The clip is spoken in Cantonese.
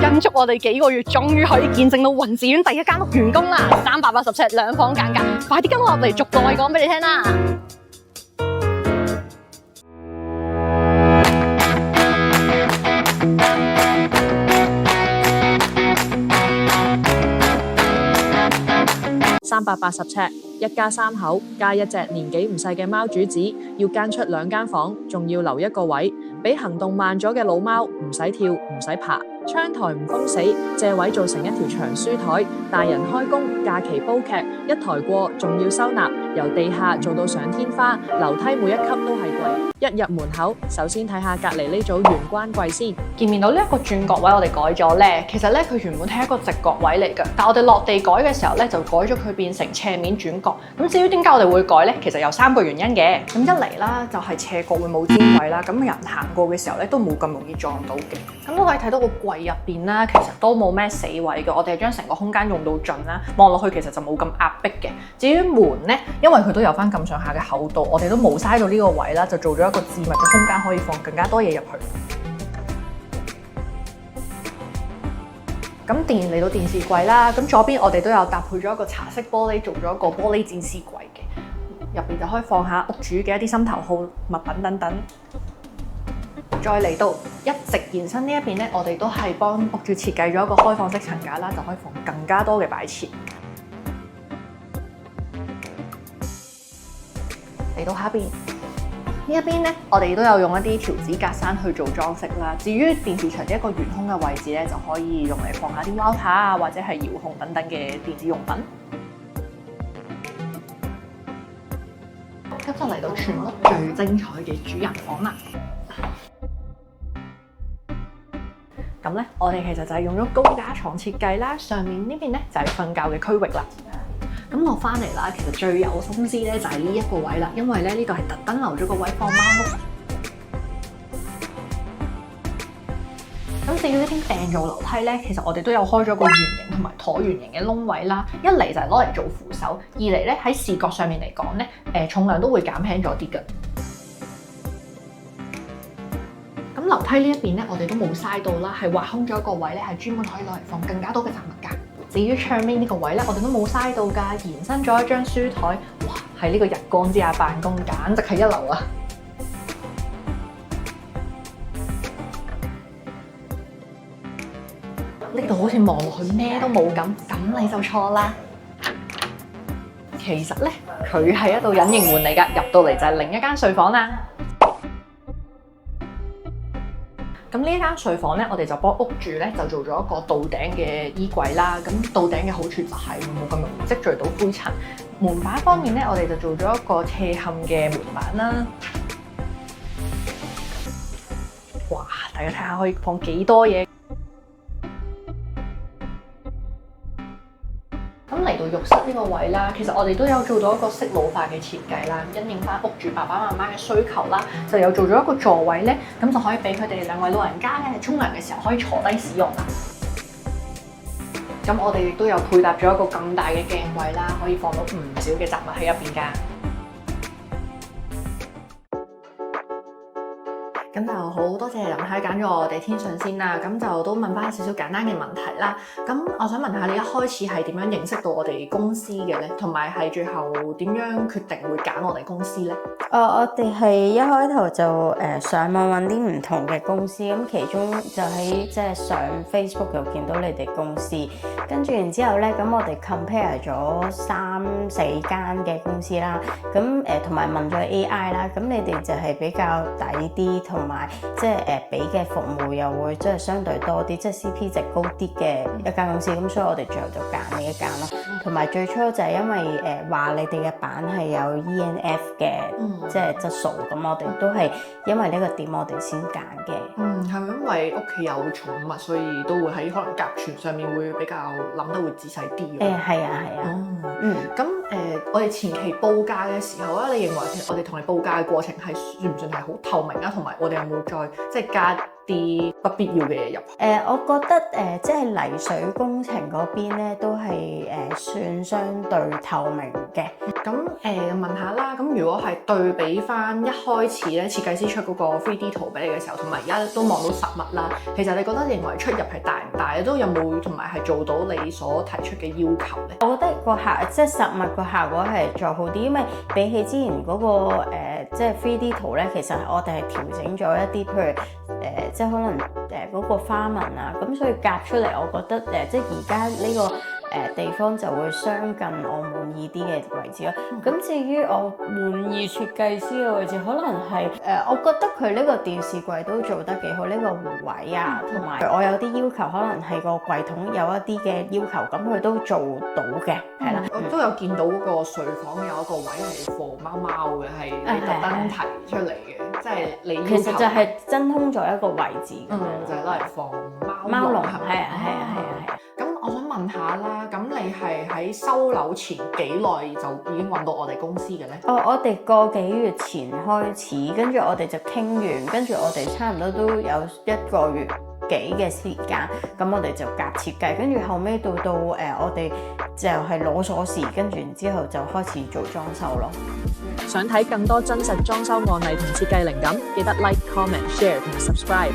跟足我哋幾個月，終於可以見證到雲志苑第一間屋完工啦！380尺兩房間隔，快啲跟我入嚟逐個位講俾你聽啦！380尺，一家三口加一隻年紀唔細嘅貓主子，要間出2間房，仲要留一個位，俾行動慢咗嘅老貓唔使跳唔使爬。窗台唔封死，借位做成一條長書台，大人開工假期煲劇，一台過仲要收納，由地下做到上天花，樓梯每一級都係櫃。一入門口，首先睇下隔離呢組玄關櫃先。見唔見到呢一個轉角位我哋改咗呢？其實呢，佢原本係一個直角位嚟㗎，但我哋落地改嘅時候呢，就改咗佢變成斜面轉角。咁至於點解我哋會改呢？其實有3個原因嘅。咁一嚟啦，就係斜角會冇尖位啦，咁人行過嘅時候呢，都冇咁容易撞到嘅。咁都可以睇到個櫃入邊啦，其實都冇咩死位嘅，我哋係將成個空間用到盡啦。望落去其實就冇咁壓迫嘅。至於門呢，因為佢都有翻咁上下嘅厚度，我哋都冇嘥到呢個位啦，就做咗一個置物嘅空間，可以放更加多嘢入去。咁嚟到電視櫃啦，咁左邊我哋都有搭配咗一個茶色玻璃，做咗一個玻璃展示櫃嘅，入邊就可以放下屋主嘅一啲心頭好物品等等。再嚟到一直延伸呢一邊呢，我哋都係幫屋主設計咗一個開放式層架啦，就可以放更加多嘅擺設。嚟到下邊呢一邊呢，我哋都有用一啲條紙格柵去做裝飾啦。至於電視牆嘅一個懸空嘅位置呢，就可以用嚟放下啲 router 啊，或者係遙控等等嘅電子用品。咁就嚟到全屋最精彩嘅主人房啦。咁咧，我哋其實就係用咗高架床設計啦，上面呢邊咧就係瞓覺嘅區域啦。咁落翻嚟啦，其實最有心思咧就係呢一個位啦，因為咧呢度係特登留咗個位放貓屋。咁至於呢邊訂做樓梯咧，其實我哋都有開咗個圓形同埋橢圓形嘅窿位啦。一嚟就係攞嚟做扶手，二嚟咧喺視覺上面嚟講咧，重量都會減輕咗啲㗎。咁樓梯呢一邊咧，我哋都冇嘥到啦，係挖空咗一個位咧，係專門可以攞嚟放更加多嘅雜物㗎。至於窗邊呢個位咧，我哋都冇嘥到㗎，延伸咗一張書台，哇！喺呢個日光之下辦公，簡直係一流啊！呢度好似望落去咩都冇咁你就錯啦。其實咧，佢係一道隱形門嚟㗎，入到嚟就係另一間睡房啦。咁呢一間睡房咧，我哋就幫屋主咧就做咗一個到頂嘅衣櫃啦。咁到頂嘅好處就係冇咁容易積聚到灰塵。門板方面咧，我哋就做咗一個斜嵌嘅門板啦。哇！大家睇下可以放幾多嘢。咁嚟到浴室呢個位啦，其實我哋都有做到一個適老化嘅設計啦，因應翻屋主爸爸媽媽嘅需求啦，就有做咗一個座位咧，咁就可以俾佢哋2位老人家咧沖涼嘅時候可以坐低使用啦。咁我哋亦都有配搭咗一個咁大嘅鏡櫃啦，可以放到唔少嘅雜物喺入邊㗎。咁就好多謝林太揀咗我哋天順先啦，咁就都問翻少少簡單嘅問題啦。咁我想問下你一開始係點樣認識到我哋公司嘅咧？同埋係最後點樣決定會揀我哋公司咧？我哋係一開頭就上網揾啲唔同嘅公司，咁其中就喺即係上 Facebook 又見到你哋公司，跟住然之後咧，咁我哋 compare 咗3-4間嘅公司啦，咁同埋問咗 AI 啦，咁你哋就係比較抵啲，同埋即係俾嘅服務又會即係相對多啲，即係 CP 值高啲嘅一間公司，咁所以我哋最後就揀呢一間咯。同埋最初就係因為話你哋嘅板係有 ENF 嘅。即係質素，咁我哋都係因為呢個點我哋先揀嘅。係咪因為屋企有寵物，所以都會喺可能甲醛上面會比較諗得會仔細啲？係啊。咁我哋前期報價嘅時候咧，你認為我哋同你報價嘅過程係算唔算係好透明啊？同埋我哋有冇再即係加啲不必要嘅嘢入去？我覺得即係泥水工程嗰邊咧，都係算相對透明嘅。咁問下啦，咁如果係對比翻一開始咧設計師出嗰個 3D 圖俾你嘅時候，同埋而家都望到實物啦，其實你覺得認為出入係大唔大？都有冇同埋係做到你所提出嘅要求咧？我覺得個即係實物個效果係再好啲，因為比起之前嗰、個即係 3D 圖咧，其實我哋係調整咗一啲，譬如即係可能嗰個花紋啊，咁所以夾出嚟，我覺得即係而家呢個地方就會相近我滿意啲嘅位置咯。咁至於我滿意設計師嘅位置，可能係我覺得佢呢個電視櫃都做得幾好，呢個護位啊，同埋我有啲要求，可能係個櫃桶有一啲嘅要求，咁佢都做到嘅，係啦。我都有見到嗰個睡房有一個位係放貓貓嘅，係你特登提出嚟嘅，即係你要求其實就係真空咗一個位置咁樣，就係攞嚟放貓籠，係係啊。咁我想問下啦，咁你係喺收樓前幾耐就已經揾到我哋公司嘅咧？我哋個幾月前開始，跟住我哋就傾完，跟住我哋差唔多都有1個月幾嘅時間，咁我哋就夾設計，跟住後尾到我哋就係攞鎖匙，跟住然之後就開始做裝修咯。想睇更多真實裝修案例同設計靈感，記得 like、comment、share 同 subscribe。